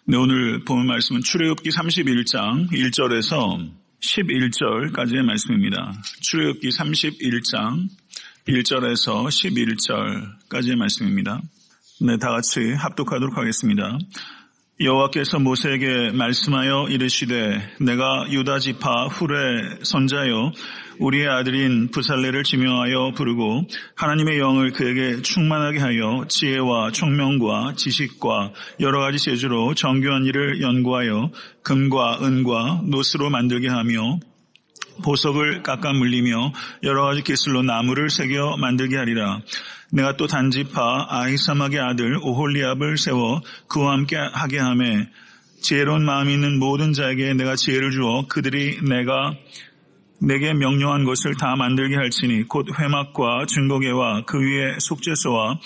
네, 오늘 본 말씀은 출애굽기 31장 1절에서 11절까지의 말씀입니다. 출애굽기 31장 1절에서 11절까지의 말씀입니다. 네, 다 같이 합독하도록 하겠습니다. 여호와께서 모세에게 말씀하여 이르시되 내가 유다 지파 훌의 손자여 우리의 아들인 부살레를 지명하여 부르고 하나님의 영을 그에게 충만하게 하여 지혜와 총명과 지식과 여러 가지 재주로 정교한 일을 연구하여 금과 은과 노스로 만들게 하며 보석을 깎아 물리며 여러 가지 기술로 나무를 새겨 만들게 하리라. 내가 또 단지파 아히사막의 아들 오홀리압을 세워 그와 함께 하게 하매 지혜로운 마음이 있는 모든 자에게 내가 지혜를 주어 그들이 내게 명령한 것을 다 만들게 할지니 곧 회막과 증거계와 그 위에 속죄소와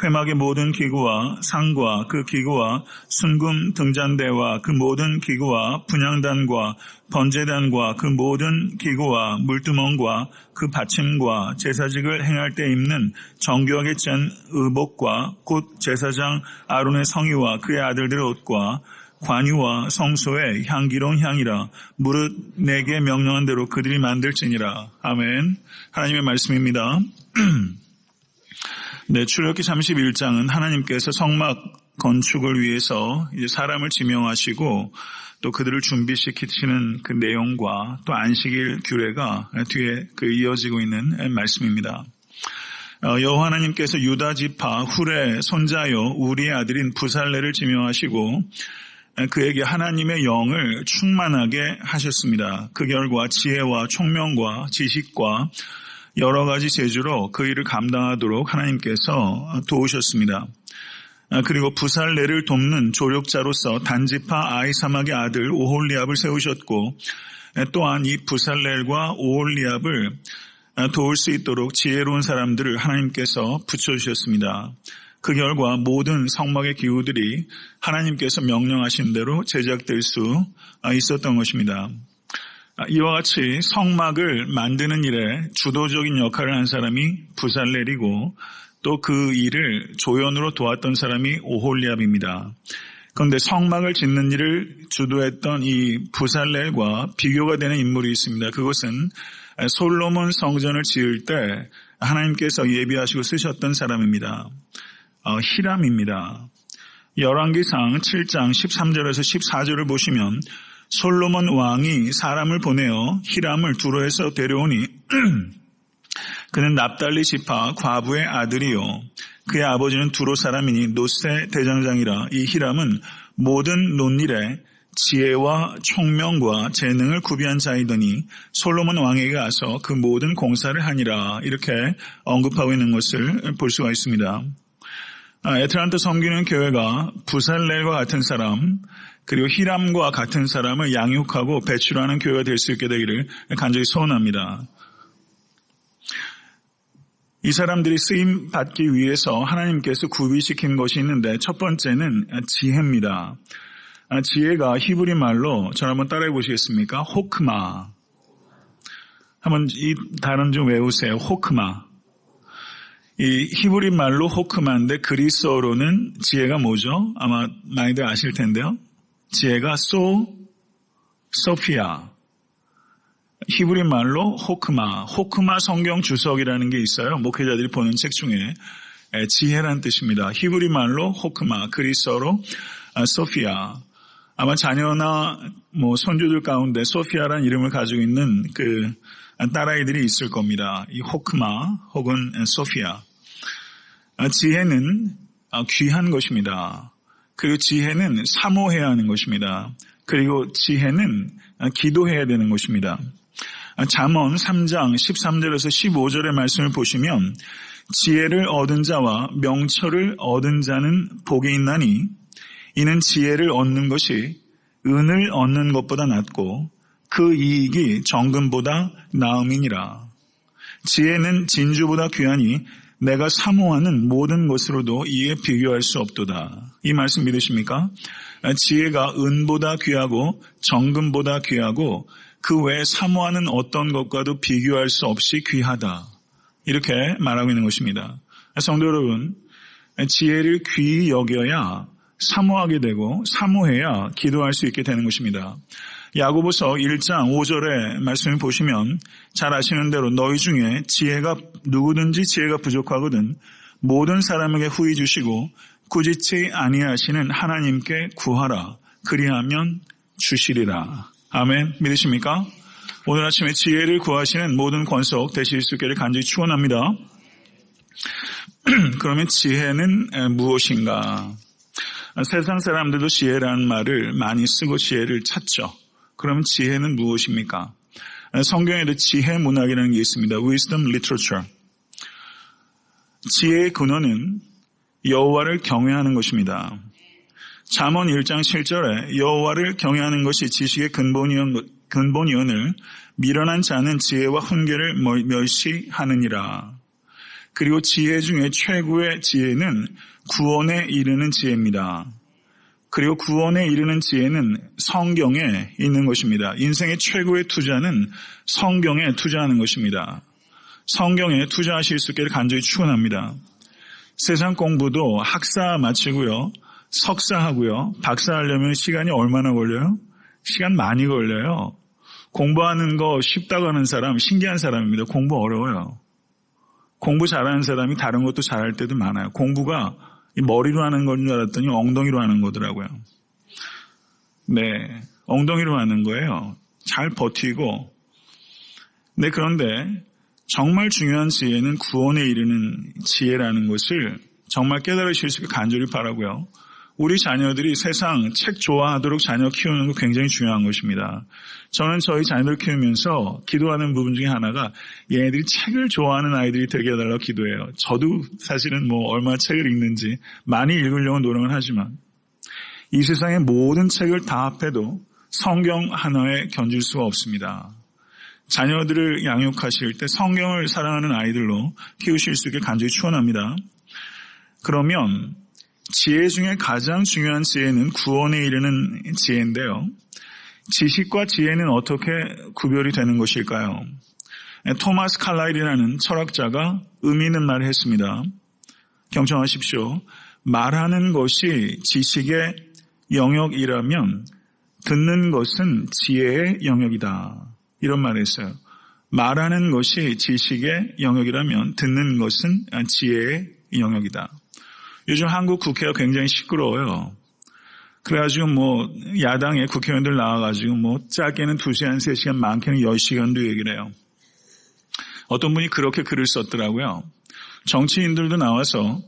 회막의 모든 기구와 상과 그 기구와 순금 등잔대와 그 모든 기구와 분향단과 번제단과 그 모든 기구와 물두멍과 그 받침과 제사직을 행할 때 입는 정교하게 짠 의복과 곧 제사장 아론의 성의와 그의 아들들의 옷과 관유와 성소의 향기로운 향이라 무릇 내게 명령한 대로 그들이 만들지니라. 아멘. 하나님의 말씀입니다. 네, 출애굽기 31장은 하나님께서 성막 건축을 위해서 이제 사람을 지명하시고 또 그들을 준비시키시는 그 내용과 또 안식일 규례가 뒤에 이어지고 있는 말씀입니다. 여호와 하나님께서 유다 지파 훌의 손자여 우리의 아들인 부살레를 지명하시고 그에게 하나님의 영을 충만하게 하셨습니다. 그 결과 지혜와 총명과 지식과 여러 가지 재주로 그 일을 감당하도록 하나님께서 도우셨습니다. 그리고 부살레를 돕는 조력자로서 단지파 아히사막의 아들 오홀리압을 세우셨고 또한 이 부살렐과 오홀리압을 도울 수 있도록 지혜로운 사람들을 하나님께서 붙여주셨습니다. 그 결과 모든 성막의 기구들이 하나님께서 명령하신 대로 제작될 수 있었던 것입니다. 이와 같이 성막을 만드는 일에 주도적인 역할을 한 사람이 부살렐이고 또 그 일을 조연으로 도왔던 사람이 오홀리압입니다. 그런데 성막을 짓는 일을 주도했던 이 부살렐과 비교가 되는 인물이 있습니다. 그것은 솔로몬 성전을 지을 때 하나님께서 예비하시고 쓰셨던 사람입니다. 히람입니다. 열왕기상 7장 13절에서 14절을 보시면 솔로몬 왕이 사람을 보내어 히람을 두로에서 데려오니 그는 납달리 지파 과부의 아들이요 그의 아버지는 두로 사람이니 노세 대장장이라. 이 히람은 모든 논일에 지혜와 총명과 재능을 구비한 자이더니 솔로몬 왕에게 가서 그 모든 공사를 하니라. 이렇게 언급하고 있는 것을 볼 수가 있습니다. 애틀란타 섬기는 교회가 부살렐과 같은 사람 그리고 히람과 같은 사람을 양육하고 배출하는 교회가 될 수 있게 되기를 간절히 소원합니다. 이 사람들이 쓰임 받기 위해서 하나님께서 구비시킨 것이 있는데 첫 번째는 지혜입니다. 지혜가 히브리 말로 저를 한번 따라해 보시겠습니까? 호크마. 한번 이 단어 좀 외우세요. 호크마. 이 히브리 말로 호크마인데 그리스어로는 지혜가 뭐죠? 아마 많이들 아실 텐데요. 지혜가 소피아. 히브리 말로 호크마 성경 주석이라는 게 있어요. 목회자들이 보는 책 중에 지혜라는 뜻입니다. 히브리 말로 호크마, 그리스어로 소피아. 아마 자녀나 손주들 가운데 소피아라는 이름을 가지고 있는 그 딸아이들이 있을 겁니다. 이 호크마 혹은 소피아. 지혜는 귀한 것입니다. 그리고 지혜는 사모해야 하는 것입니다. 그리고 지혜는 기도해야 되는 것입니다. 잠언 3장 13절에서 15절의 말씀을 보시면 지혜를 얻은 자와 명철을 얻은 자는 복이 있나니 이는 지혜를 얻는 것이 은을 얻는 것보다 낫고 그 이익이 정금보다 나음이니라. 지혜는 진주보다 귀하니 내가 사모하는 모든 것으로도 이에 비교할 수 없도다. 이 말씀 믿으십니까? 지혜가 은보다 귀하고 정금보다 귀하고 그 외에 사모하는 어떤 것과도 비교할 수 없이 귀하다. 이렇게 말하고 있는 것입니다. 성도 여러분, 지혜를 귀히 여겨야 사모하게 되고 사모해야 기도할 수 있게 되는 것입니다. 야고보서 1장 5절의 말씀을 보시면 잘 아시는 대로 너희 중에 누구든지 지혜가 부족하거든 모든 사람에게 후히 주시고 꾸짖지 아니하시는 하나님께 구하라. 그리하면 주시리라. 아멘. 믿으십니까? 오늘 아침에 지혜를 구하시는 모든 권속 되실 수 있기를 간절히 축원합니다. 그러면 지혜는 무엇인가? 세상 사람들도 지혜라는 말을 많이 쓰고 지혜를 찾죠. 그러면 지혜는 무엇입니까? 성경에도 지혜 문학이라는 게 있습니다. Wisdom literature. 지혜의 근원은 여호와를 경외하는 것입니다. 잠언 1장 7절에 여호와를 경외하는 것이 지식의 근본이오늘 미련한 자는 지혜와 훈계를 멸시하느니라. 그리고 지혜 중에 최고의 지혜는 구원에 이르는 지혜입니다. 그리고 구원에 이르는 지혜는 성경에 있는 것입니다. 인생의 최고의 투자는 성경에 투자하는 것입니다. 성경에 투자하실 수 있기를 간절히 축원합니다. 세상 공부도 학사 마치고요, 석사하고요, 박사하려면 시간이 얼마나 걸려요? 시간 많이 걸려요. 공부하는 거 쉽다고 하는 사람 신기한 사람입니다. 공부 어려워요. 공부 잘하는 사람이 다른 것도 잘할 때도 많아요. 공부가 머리로 하는 건 줄 알았더니 엉덩이로 하는 거더라고요. 네, 엉덩이로 하는 거예요. 잘 버티고. 네, 그런데 정말 중요한 지혜는 구원에 이르는 지혜라는 것을 정말 깨달으실 수 있게 간절히 바라고요. 우리 자녀들이 세상 책 좋아하도록 자녀 키우는 거 굉장히 중요한 것입니다. 저는 저희 자녀들 키우면서 기도하는 부분 중에 하나가 얘네들이 책을 좋아하는 아이들이 되게 해달라고 기도해요. 저도 사실은 얼마나 책을 읽는지 많이 읽으려고 노력은 하지만 이 세상의 모든 책을 다 합해도 성경 하나에 견줄 수가 없습니다. 자녀들을 양육하실 때 성경을 사랑하는 아이들로 키우실 수 있게 간절히 축원합니다. 그러면 지혜 중에 가장 중요한 지혜는 구원에 이르는 지혜인데요. 지식과 지혜는 어떻게 구별이 되는 것일까요? 토마스 칼라일이라는 철학자가 의미 있는 말을 했습니다. 경청하십시오. 말하는 것이 지식의 영역이라면 듣는 것은 지혜의 영역이다. 이런 말을 했어요. 말하는 것이 지식의 영역이라면 듣는 것은 지혜의 영역이다. 요즘 한국 국회가 굉장히 시끄러워요. 그래가지고 야당의 국회의원들 나와가지고 짧게는 2시간, 3시간, 많게는 10시간도 얘기를 해요. 어떤 분이 그렇게 글을 썼더라고요. 정치인들도 나와서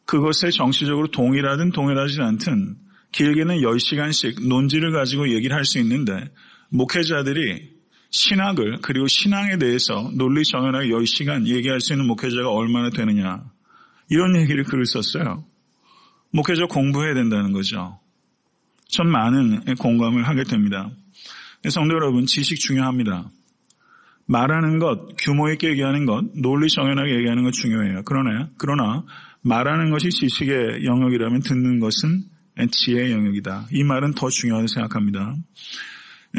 그것에 정치적으로 동일하든 동일하지 않든 길게는 10시간씩 논지를 가지고 얘기를 할 수 있는데 목회자들이 신학을 그리고 신앙에 대해서 논리정연하게 10시간 얘기할 수 있는 목회자가 얼마나 되느냐. 이런 얘기를 글을 썼어요. 목회자 공부해야 된다는 거죠. 전 많은 공감을 하게 됩니다. 성도 여러분, 지식 중요합니다. 말하는 것, 규모 있게 얘기하는 것, 논리 정연하게 얘기하는 것 중요해요. 그러나 말하는 것이 지식의 영역이라면 듣는 것은 지혜의 영역이다. 이 말은 더 중요하다고 생각합니다.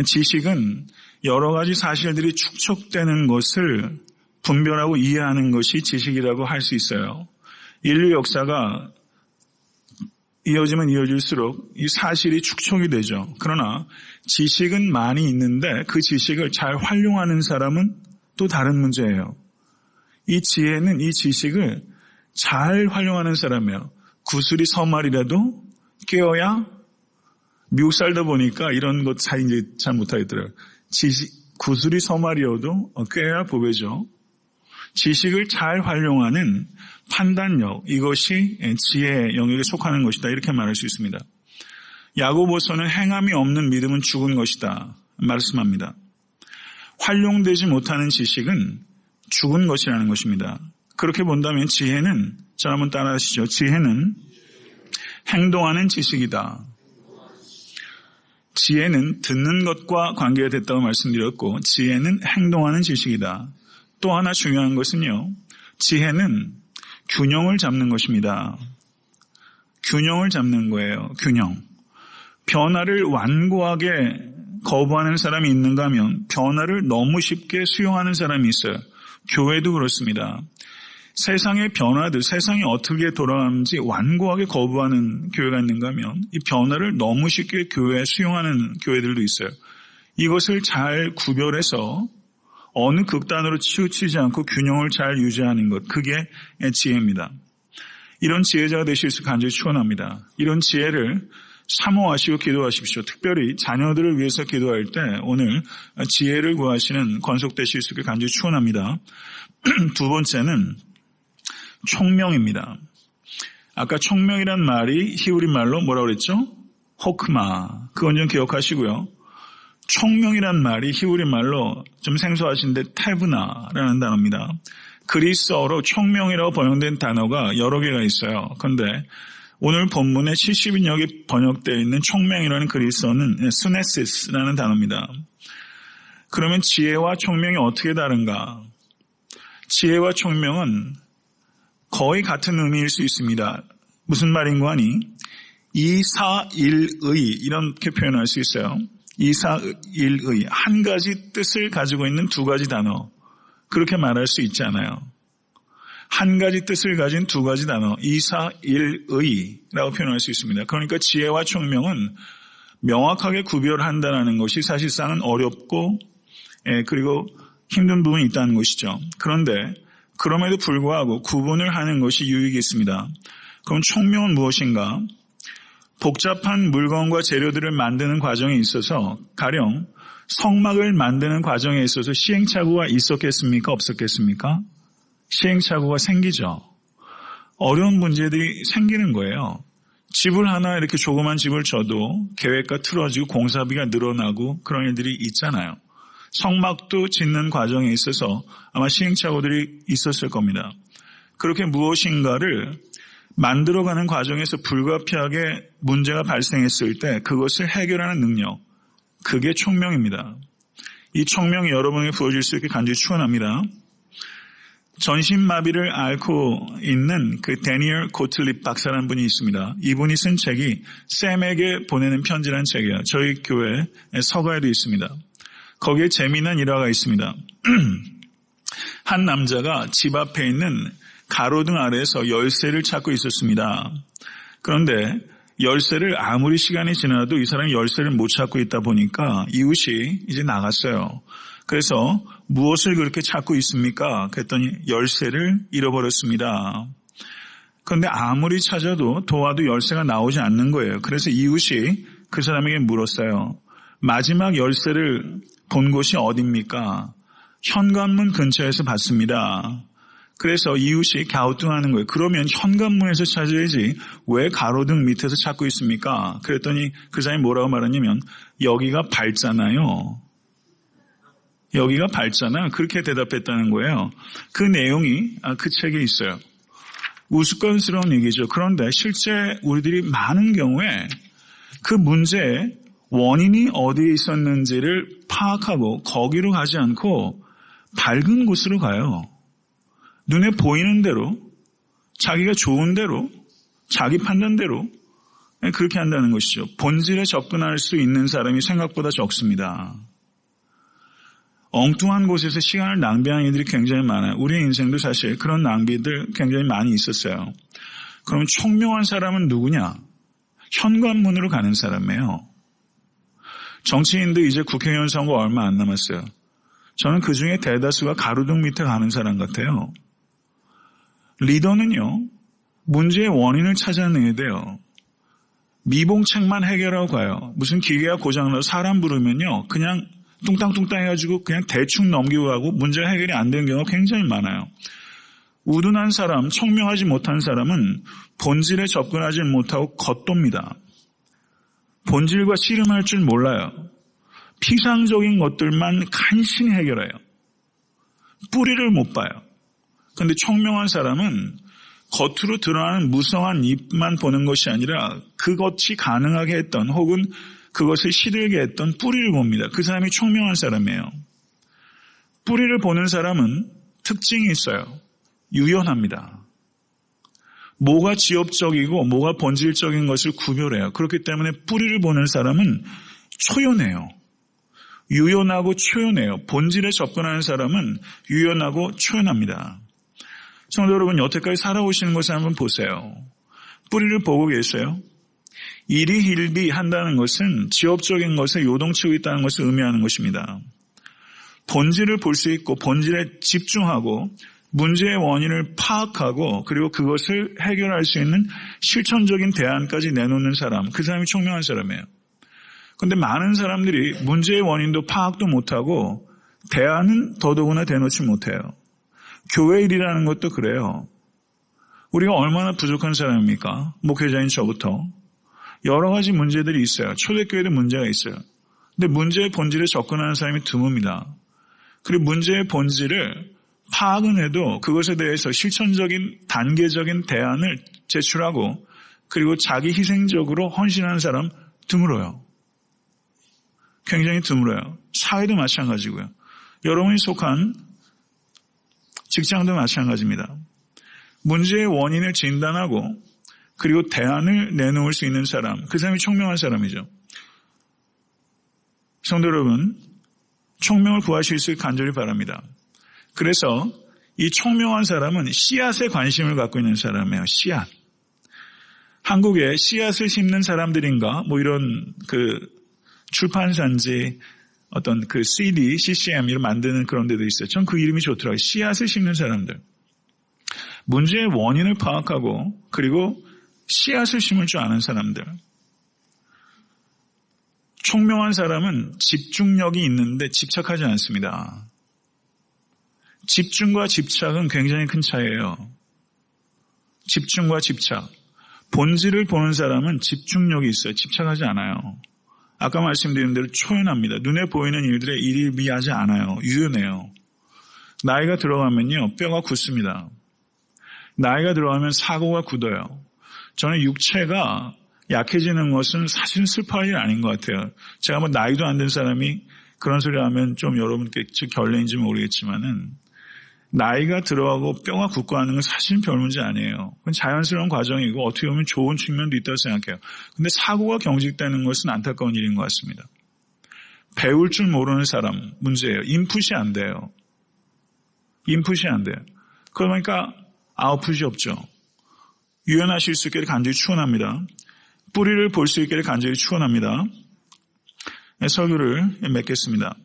지식은 여러 가지 사실들이 축적되는 것을 분별하고 이해하는 것이 지식이라고 할 수 있어요. 인류 역사가 이어지면 이어질수록 이 사실이 축적이 되죠. 그러나 지식은 많이 있는데 그 지식을 잘 활용하는 사람은 또 다른 문제예요. 이 지혜는 이 지식을 잘 활용하는 사람이에요. 구슬이 서말이라도 깨어야, 미국 살다 보니까 이런 것 잘 못하겠더라고요. 구슬이 서말이어도 꿰야 보배죠. 지식을 잘 활용하는 판단력, 이것이 지혜의 영역에 속하는 것이다. 이렇게 말할 수 있습니다. 야고보서는 행함이 없는 믿음은 죽은 것이다. 말씀합니다. 활용되지 못하는 지식은 죽은 것이라는 것입니다. 그렇게 본다면 지혜는, 자 한번 따라 하시죠. 지혜는 행동하는 지식이다. 지혜는 듣는 것과 관계가 됐다고 말씀드렸고 지혜는 행동하는 지식이다. 또 하나 중요한 것은요. 지혜는 균형을 잡는 것입니다. 균형을 잡는 거예요. 균형. 변화를 완고하게 거부하는 사람이 있는가 하면 변화를 너무 쉽게 수용하는 사람이 있어요. 교회도 그렇습니다. 세상의 변화들, 세상이 어떻게 돌아가는지 완고하게 거부하는 교회가 있는가 하면 이 변화를 너무 쉽게 교회에 수용하는 교회들도 있어요. 이것을 잘 구별해서 어느 극단으로 치우치지 않고 균형을 잘 유지하는 것, 그게 지혜입니다. 이런 지혜자가 되실 수 간절히 축원합니다. 이런 지혜를 사모하시고 기도하십시오. 특별히 자녀들을 위해서 기도할 때 오늘 지혜를 구하시는 권속되실 수 있게 간절히 축원합니다. 두 번째는 총명입니다. 아까 총명이란 말이 히브리 말로 뭐라고 그랬죠? 호크마. 그건 좀 기억하시고요. 총명이란 말이 히브리 말로 좀 생소하신데 테브나라는 단어입니다. 그리스어로 총명이라고 번역된 단어가 여러 개가 있어요. 그런데 오늘 본문에 70인역에 번역되어 있는 총명이라는 그리스어는 스네시스라는 단어입니다. 그러면 지혜와 총명이 어떻게 다른가? 지혜와 총명은 거의 같은 의미일 수 있습니다. 무슨 말인고 하니 이사일의 이렇게 표현할 수 있어요. 이사일의 한 가지 뜻을 가지고 있는 두 가지 단어 그렇게 말할 수 있지 않아요. 한 가지 뜻을 가진 두 가지 단어 이사일의라고 표현할 수 있습니다. 그러니까 지혜와 총명은 명확하게 구별한다는 것이 사실상은 어렵고 그리고 힘든 부분이 있다는 것이죠. 그런데 그럼에도 불구하고 구분을 하는 것이 유익이 있습니다. 그럼 총명은 무엇인가? 복잡한 물건과 재료들을 만드는 과정에 있어서 가령 성막을 만드는 과정에 있어서 시행착오가 있었겠습니까? 없었겠습니까? 시행착오가 생기죠. 어려운 문제들이 생기는 거예요. 집을 하나 이렇게 조그만 집을 져도 계획과 틀어지고 공사비가 늘어나고 그런 일들이 있잖아요. 성막도 짓는 과정에 있어서 아마 시행착오들이 있었을 겁니다. 그렇게 무엇인가를 만들어가는 과정에서 불가피하게 문제가 발생했을 때 그것을 해결하는 능력, 그게 총명입니다. 이 총명이 여러분에게 부어질 수 있게 간절히 축원합니다. 전신마비를 앓고 있는 그 데니얼 고틀립 박사라는 분이 있습니다. 이분이 쓴 책이 샘에게 보내는 편지라는 책이에요. 저희 교회 서가에도 있습니다. 거기에 재미난 일화가 있습니다. 한 남자가 집 앞에 있는 가로등 아래에서 열쇠를 찾고 있었습니다. 그런데 열쇠를 아무리 시간이 지나도 이 사람이 열쇠를 못 찾고 있다 보니까 이웃이 이제 나갔어요. 그래서 무엇을 그렇게 찾고 있습니까? 그랬더니 열쇠를 잃어버렸습니다. 그런데 아무리 찾아도 도와도 열쇠가 나오지 않는 거예요. 그래서 이웃이 그 사람에게 물었어요. 마지막 열쇠를 본 곳이 어디입니까? 현관문 근처에서 봤습니다. 그래서 이웃이 갸우뚱하는 거예요. 그러면 현관문에서 찾아야지 왜 가로등 밑에서 찾고 있습니까? 그랬더니 그 사람이 뭐라고 말하냐면 여기가 밝잖아요. 여기가 밝잖아. 그렇게 대답했다는 거예요. 그 내용이 그 책에 있어요. 우스꽝스러운 얘기죠. 그런데 실제 우리들이 많은 경우에 그 문제의 원인이 어디에 있었는지를 파악하고 거기로 가지 않고 밝은 곳으로 가요. 눈에 보이는 대로, 자기가 좋은 대로, 자기 판단대로 그렇게 한다는 것이죠. 본질에 접근할 수 있는 사람이 생각보다 적습니다. 엉뚱한 곳에서 시간을 낭비하는 일들이 굉장히 많아요. 우리 인생도 사실 그런 낭비들 굉장히 많이 있었어요. 그럼 총명한 사람은 누구냐? 현관문으로 가는 사람이에요. 정치인도 이제 국회의원 선거 얼마 안 남았어요. 저는 그중에 대다수가 가로등 밑에 가는 사람 같아요. 리더는요, 문제의 원인을 찾아내야 돼요. 미봉책만 해결하고 가요. 무슨 기계가 고장나서 사람 부르면요, 그냥 뚱땅뚱땅 해가지고 그냥 대충 넘기고 가고 문제가 해결이 안 되는 경우가 굉장히 많아요. 우둔한 사람, 총명하지 못한 사람은 본질에 접근하지 못하고 겉돕니다. 본질과 씨름할 줄 몰라요. 피상적인 것들만 간신히 해결해요. 뿌리를 못 봐요. 그런데 총명한 사람은 겉으로 드러나는 무성한 잎만 보는 것이 아니라 그것이 가능하게 했던 혹은 그것을 시들게 했던 뿌리를 봅니다. 그 사람이 총명한 사람이에요. 뿌리를 보는 사람은 특징이 있어요. 유연합니다. 뭐가 지엽적이고 뭐가 본질적인 것을 구별해요. 그렇기 때문에 뿌리를 보는 사람은 초연해요. 유연하고 초연해요. 본질에 접근하는 사람은 유연하고 초연합니다. 성도 여러분, 여태까지 살아오시는 것을 한번 보세요. 뿌리를 보고 계세요. 일희일비 한다는 것은 지엽적인 것에 요동치고 있다는 것을 의미하는 것입니다. 본질을 볼 수 있고 본질에 집중하고 문제의 원인을 파악하고 그리고 그것을 해결할 수 있는 실천적인 대안까지 내놓는 사람, 그 사람이 총명한 사람이에요. 그런데 많은 사람들이 문제의 원인도 파악도 못하고 대안은 더더구나 대놓지 못해요. 교회 일이라는 것도 그래요. 우리가 얼마나 부족한 사람입니까? 목회자인 저부터. 여러 가지 문제들이 있어요. 초대교회도 문제가 있어요. 근데 문제의 본질에 접근하는 사람이 드뭅니다. 그리고 문제의 본질을 파악은 해도 그것에 대해서 실천적인 단계적인 대안을 제출하고 그리고 자기 희생적으로 헌신하는 사람 드물어요. 굉장히 드물어요. 사회도 마찬가지고요. 여러분이 속한 직장도 마찬가지입니다. 문제의 원인을 진단하고 그리고 대안을 내놓을 수 있는 사람, 그 사람이 총명한 사람이죠. 성도 여러분, 총명을 구하실 수 있길 간절히 바랍니다. 그래서 이 총명한 사람은 씨앗에 관심을 갖고 있는 사람이에요. 씨앗. 한국에 씨앗을 심는 사람들인가 뭐 이런 그 출판사인지 어떤 그 CD, CCM 이런 만드는 그런 데도 있어요. 전 그 이름이 좋더라고요. 씨앗을 심는 사람들. 문제의 원인을 파악하고 그리고 씨앗을 심을 줄 아는 사람들. 총명한 사람은 집중력이 있는데 집착하지 않습니다. 집중과 집착은 굉장히 큰 차이예요. 집중과 집착. 본질을 보는 사람은 집중력이 있어요. 집착하지 않아요. 아까 말씀드린 대로 초연합니다. 눈에 보이는 일들에 일희일비하지 않아요. 유연해요. 나이가 들어가면요, 뼈가 굳습니다. 나이가 들어가면 사고가 굳어요. 저는 육체가 약해지는 것은 사실은 슬퍼할 일 아닌 것 같아요. 제가 뭐 나이도 안 된 사람이 그런 소리 하면 좀 여러분께 결례인지 모르겠지만은 나이가 들어가고 뼈가 굳고 하는 건 사실은 별 문제 아니에요. 그건 자연스러운 과정이고 어떻게 보면 좋은 측면도 있다고 생각해요. 근데 사고가 경직되는 것은 안타까운 일인 것 같습니다. 배울 줄 모르는 사람 문제예요. 인풋이 안 돼요. 인풋이 안 돼요. 그러니까 아웃풋이 없죠. 유연하실 수 있기를 간절히 축원합니다. 뿌리를 볼 수 있기를 간절히 축원합니다. 설교를 맺겠습니다.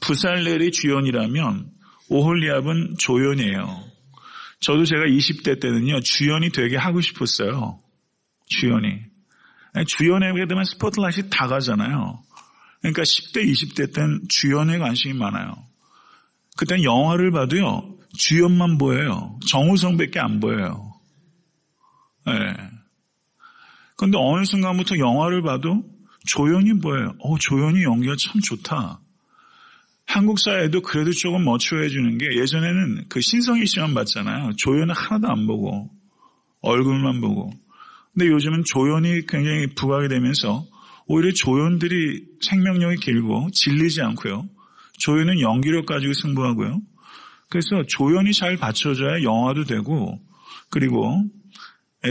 부살렐이 주연이라면 오홀리압은 조연이에요. 저도 제가 20대 때는요, 주연이 되게 하고 싶었어요. 주연이. 주연에게 되면 스포트라이트가 다 가잖아요. 그러니까 10대, 20대 때는 주연에 관심이 많아요. 그때는 영화를 봐도요, 주연만 보여요. 정우성밖에 안 보여요. 네. 그런데 어느 순간부터 영화를 봐도 조연이 보여요. 조연이 연기가 참 좋다. 한국 사회도 그래도 조금 머추어해 주는 게 예전에는 그 신성일 씨만 봤잖아요. 조연은 하나도 안 보고 얼굴만 보고. 근데 요즘은 조연이 굉장히 부각이 되면서 오히려 조연들이 생명력이 길고 질리지 않고요. 조연은 연기력 가지고 승부하고요. 그래서 조연이 잘 받쳐져야 영화도 되고 그리고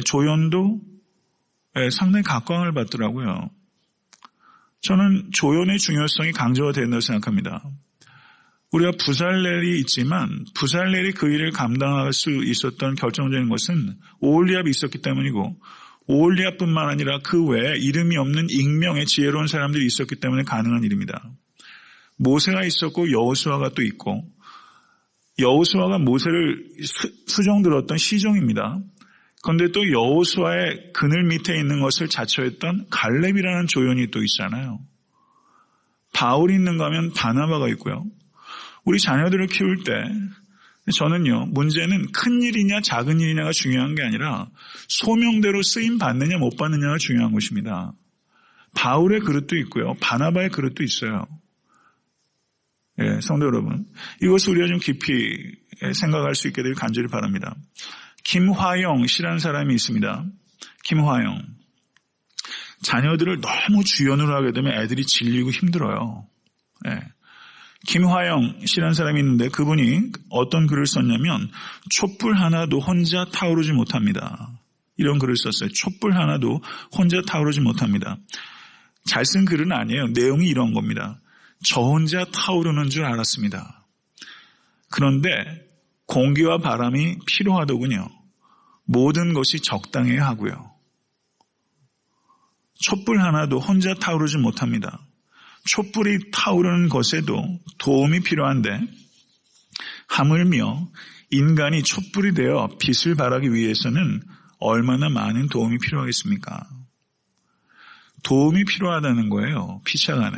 조연도 상당히 각광을 받더라고요. 저는 조연의 중요성이 강조가 된다고 생각합니다. 우리가 부살렐이 있지만 부살렐이 그 일을 감당할 수 있었던 결정적인 것은 오홀리압이 있었기 때문이고 오홀리압뿐만 아니라 그 외에 이름이 없는 익명의 지혜로운 사람들이 있었기 때문에 가능한 일입니다. 모세가 있었고 여호수아가 또 있고 여호수아가 모세를 수종들었던 시종입니다. 그런데 또 여호수아의 그늘 밑에 있는 것을 자처했던 갈렙이라는 조연이 또 있잖아요. 바울이 있는가 하면 바나바가 있고요. 우리 자녀들을 키울 때 저는요, 문제는 큰 일이냐 작은 일이냐가 중요한 게 아니라 소명대로 쓰임 받느냐 못 받느냐가 중요한 것입니다. 바울의 그릇도 있고요. 바나바의 그릇도 있어요. 예, 성도 여러분, 이것을 우리가 좀 깊이 생각할 수 있게 되길 간절히 바랍니다. 김화영 씨라는 사람이 있습니다. 김화영. 자녀들을 너무 주연으로 하게 되면 애들이 질리고 힘들어요. 예. 김화영 씨라는 사람이 있는데 그분이 어떤 글을 썼냐면 촛불 하나도 혼자 타오르지 못합니다. 이런 글을 썼어요. 촛불 하나도 혼자 타오르지 못합니다. 잘 쓴 글은 아니에요. 내용이 이런 겁니다. 저 혼자 타오르는 줄 알았습니다. 그런데 공기와 바람이 필요하더군요. 모든 것이 적당해야 하고요. 촛불 하나도 혼자 타오르지 못합니다. 촛불이 타오르는 것에도 도움이 필요한데 하물며 인간이 촛불이 되어 빛을 발하기 위해서는 얼마나 많은 도움이 필요하겠습니까? 도움이 필요하다는 거예요. 피차간에.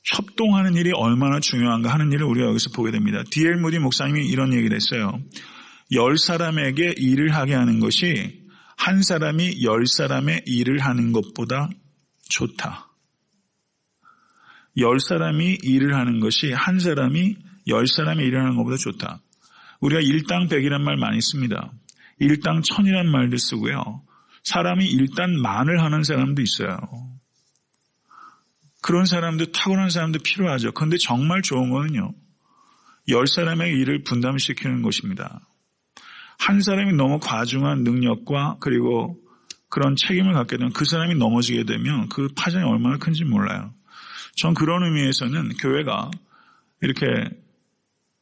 협동하는 일이 얼마나 중요한가 하는 일을 우리가 여기서 보게 됩니다. D.L. 무디 목사님이 이런 얘기를 했어요. 10사람에게 일을 하게 하는 것이 한 사람이 10사람의 일을 하는 것보다 좋다. 10사람이 일을 하는 것이 한 사람이 10사람의 일을 하는 것보다 좋다. 우리가 일당 100이란 말 많이 씁니다. 일당 1000이란 말도 쓰고요. 사람이 일단 만을 하는 사람도 있어요. 그런 사람도 타고난 사람도 필요하죠. 그런데 정말 좋은 거는요. 10사람의 일을 분담시키는 것입니다. 한 사람이 너무 과중한 능력과 그리고 그런 책임을 갖게 되면 그 사람이 넘어지게 되면 그 파장이 얼마나 큰지 몰라요. 전 그런 의미에서는 교회가 이렇게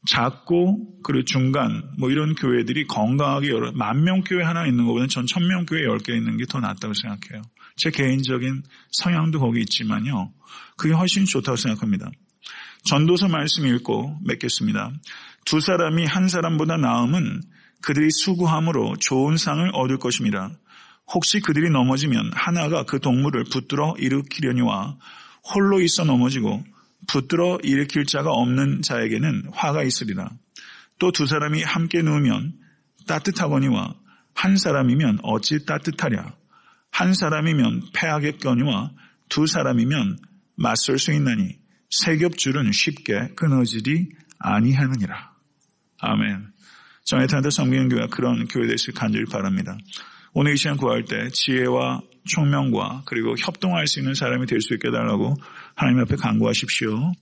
작고 그리고 중간 이런 교회들이 건강하게 10,000명 교회 하나 있는 것보다는 전 1,000명 교회 10개 있는 게 더 낫다고 생각해요. 제 개인적인 성향도 거기 있지만요. 그게 훨씬 좋다고 생각합니다. 전도서 말씀 읽고 맺겠습니다. 2사람이 한 사람보다 나음은 그들이 수고함으로 좋은 상을 얻을 것입니다. 혹시 그들이 넘어지면 하나가 그 동물을 붙들어 일으키려니와 홀로 있어 넘어지고 붙들어 일으킬 자가 없는 자에게는 화가 있으리라. 또 2사람이 함께 누우면 따뜻하거니와 한 사람이면 어찌 따뜻하랴. 한 사람이면 패하겠거니와 2사람이면 맞설 수 있나니 세겹줄은 쉽게 끊어지리 아니하느니라. 아멘. 정예탄도 성경교회가 그런 교회 되시길 간절히 바랍니다. 오늘 이 시간 구할 때 지혜와 총명과 그리고 협동할 수 있는 사람이 될 수 있게 해달라고 하나님 앞에 간구하십시오.